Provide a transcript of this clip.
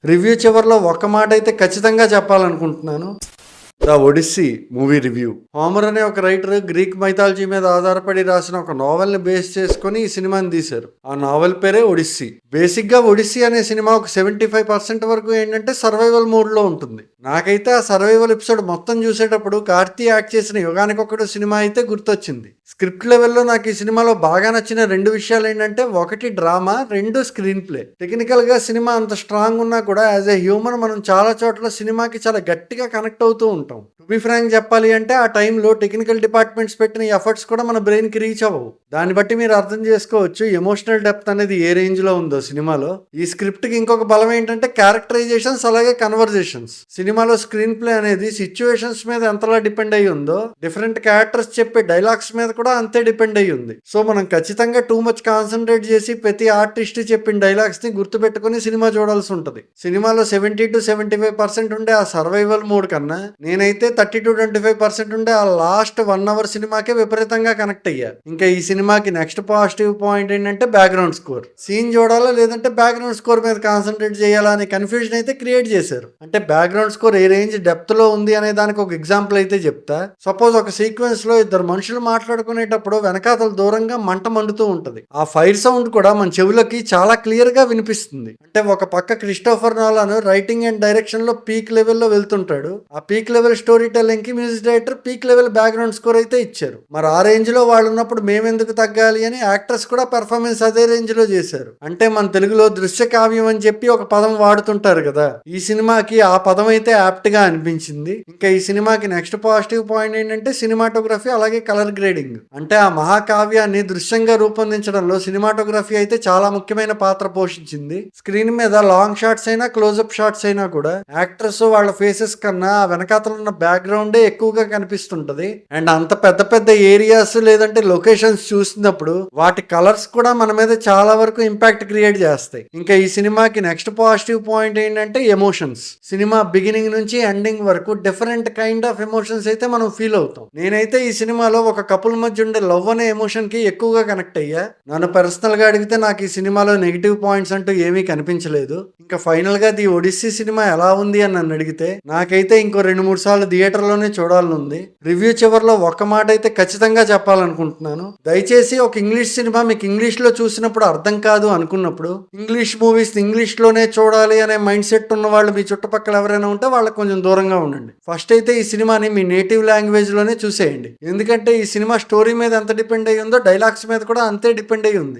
Review చివరిలో ఒక్క మాట అయితే ఖచ్చితంగా చెప్పాలనుకుంటున్నాను. The Odyssey movie review. Homer అనే ఒక రైటర్ గ్రీక్ మైథాలజీ మీద ఆధారపడి రాసిన ఒక నావెల్ ని బేస్ చేసుకుని ఈ సినిమాని తీశారు. ఆ నావెల్ పేరే ఒడిస్సీ. బేసిక్ గా ఒడిస్సీ అనే సినిమా ఒక 75% వరకు ఏంటంటే సర్వైవల్ మోడ్ లో ఉంటుంది. నాకైతే ఆ సర్వైవల్ ఎపిసోడ్ మొత్తం చూసేటప్పుడు కార్తీ యాక్ట్ చేసిన యుగానికొకడు సినిమా అయితే గుర్తొచ్చింది. స్క్రిప్ట్ లెవెల్లో నాకు ఈ సినిమాలో బాగా నచ్చిన రెండు విషయాలు ఏంటంటే, ఒకటి డ్రామా, రెండు స్క్రీన్ ప్లే. టెక్నికల్ గా సినిమా అంత స్ట్రాంగ్ ఉన్నా కూడా యాజ్ ఎ హ్యూమన్ మనం చాలా చోట్ల సినిమాకి చాలా గట్టిగా కనెక్ట్ అవుతూ ఉంటాం. టు బి ఫ్రాంక్ చెప్పాలి అంటే ఆ టైంలో టెక్నికల్ డిపార్ట్మెంట్స్ పెట్టిన ఎఫర్ట్స్ కూడా మన బ్రెయిన్ కి రీచ్ అవ్వవు. దాన్ని బట్టి మీరు అర్థం చేసుకోవచ్చు ఎమోషనల్ డెప్త్ అనేది ఏ రేంజ్ లో ఉందో సినిమాలో. ఈ స్క్రిప్ట్ కి ఇంకొక బలం ఏంటంటే క్యారెక్టరైజేషన్స్, అలాగే కన్వర్జేషన్స్. సినిమాలో స్క్రీన్ ప్లే అనేది సిచ్యువేషన్స్ మీద ఎంతలా డిపెండ్ అయ్యి ఉందో, డిఫరెంట్ క్యారెక్టర్స్ చెప్పే డైలాగ్స్ మీద కూడా అంతే డిపెండ్ అయ్యి ఉంది. సో మనం ఖచ్చితంగా టూ మచ్ కాన్సన్ట్రేట్ చేసి ప్రతి ఆర్టిస్ట్ చెప్పిన డైలాగ్స్ ని గుర్తుపెట్టుకుని సినిమా చూడాల్సి ఉంటది. సినిమాలో 70-75% ఉండే ఆ సర్వైవల్ మోడ్ కన్నా నేనైతే 30-25% ఉండే ఆ లాస్ట్ 1 అవర్ సినిమాకే విపరీతంగా కనెక్ట్ అయ్యా. ఇంకా ఈ సినిమాకి నెక్స్ట్ పాజిటివ్ పాయింట్ ఏంటంటే బ్యాక్గ్రౌండ్ స్కోర్. సీన్ చూడాలా లేదంటే బ్యాక్గ్రౌండ్ స్కోర్ మీద కాన్సన్ట్రేట్ చేయాలా అనే కన్ఫ్యూజన్ అయితే క్రియేట్ చేశారు. అంటే బ్యాక్గ్రౌండ్ స్కోర్ ఏ రేంజ్ డెప్త్ లో ఉంది అనే దానికి ఒక ఎగ్జాంపుల్ అయితే చెప్తా. సపోజ్ ఒక సీక్వెన్స్ లో ఇద్దరు మనుషులు మాట్లాడుకునేటప్పుడు వెనకాతల దూరంగా మంట మండుతూ ఉంటది. ఆ ఫైర్ సౌండ్ కూడా మన చెవులకి చాలా క్లియర్ గా వినిపిస్తుంది. అంటే ఒక పక్క Christopher Nolan writing and direction లో పీక్ లెవెల్లో వెళ్తుంటాడు. ఆ పీక్ లెవెల్ స్టోరీ టెల్లింగ్ కి music director peak level background score అయితే ఇచ్చారు. మరి ఆ రేంజ్ లో వాళ్ళు ఉన్నప్పుడు మేమెందుకు తగ్గాలి అని యాక్టర్స్ కూడా పెర్ఫార్మెన్స్ అదే రేంజ్ లో చేశారు. అంటే మన తెలుగులో దృశ్య కావ్యం అని చెప్పి ఒక పదం వాడుతుంటారు కదా, ఈ సినిమాకి ఆ పదం అయితే యాప్ట్ గా అనిపించింది. ఇంకా ఈ సినిమాకి నెక్స్ట్ పాజిటివ్ పాయింట్ ఏంటంటే సినిమాటోగ్రఫీ, అలాగే కలర్ గ్రేడింగ్. అంటే ఆ మహాకావ్యాన్ని దృశ్యంగా రూపొందించడంలో సినిమాటోగ్రఫీ అయితే చాలా ముఖ్యమైన పాత్ర పోషించింది. స్క్రీన్ మీద లాంగ్ షాట్స్ అయినా క్లోజ్అప్ షాట్స్ అయినా కూడా యాక్టర్స్ వాళ్ళ ఫేసెస్ కన్నా ఆ వెనకాతల ఉన్న బ్యాక్గ్రౌండే ఎక్కువగా కనిపిస్తుంటది. అండ్ అంత పెద్ద పెద్ద ఏరియాస్ లేదంటే లొకేషన్స్ చూసినప్పుడు వాటి కలర్స్ కూడా మన మీద చాలా వరకు ఇంపాక్ట్ క్రియేట్ చేస్తాయి. ఇంకా ఈ సినిమాకి నెక్స్ట్ పాజిటివ్ పాయింట్ ఏంటంటే ఎమోషన్స్. సినిమా బిగినింగ్ నుంచి ఎండింగ్ వరకు డిఫరెంట్ కైండ్ ఆఫ్ ఎమోషన్స్ అయితే మనం ఫీల్ అవుతాం. నేనైతే ఈ సినిమాలో ఒక కపుల్ మధ్య ఉండే లవ్ అనే ఎమోషన్ కి ఎక్కువగా కనెక్ట్ అయ్యా. నన్ను పర్సనల్ గా అడిగితే నాకు ఈ సినిమాలో నెగిటివ్ పాయింట్స్ అంటూ ఏమీ కనిపించలేదు. ఇంకా ఫైనల్ గా ది ఒడిస్సీ సినిమా ఎలా ఉంది అని నన్ను అడిగితే నాకైతే ఇంకో 2-3 సార్లు థియేటర్ లోనే చూడాలనుంది. రివ్యూ చివరిలో ఒక్క మాట అయితే ఖచ్చితంగా చెప్పాలనుకుంటున్నాను. దయచేసి ఒక ఇంగ్లీష్ సినిమా మీకు ఇంగ్లీష్ లో చూసినప్పుడు అర్థం కాదు అనుకున్నప్పుడు, ఇంగ్లీష్ మూవీస్ ఇంగ్లీష్ లోనే చూడాలి అనే మైండ్ సెట్ ఉన్న వాళ్ళు మీ చుట్టుపక్కల ఎవరైనా ఉంటే వాళ్ళకి కొంచెం దూరంగా ఉండండి. ఫస్ట్ అయితే ఈ సినిమాని మీ నేటివ్ లాంగ్వేజ్ లోనే చూసేయండి. ఎందుకంటే ఈ సినిమా స్టోరీ మీద ఎంత డిపెండ్ అయ్యి ఉందో డైలాగ్స్ మీద కూడా అంతే డిపెండ్ అయ్యి ఉంది.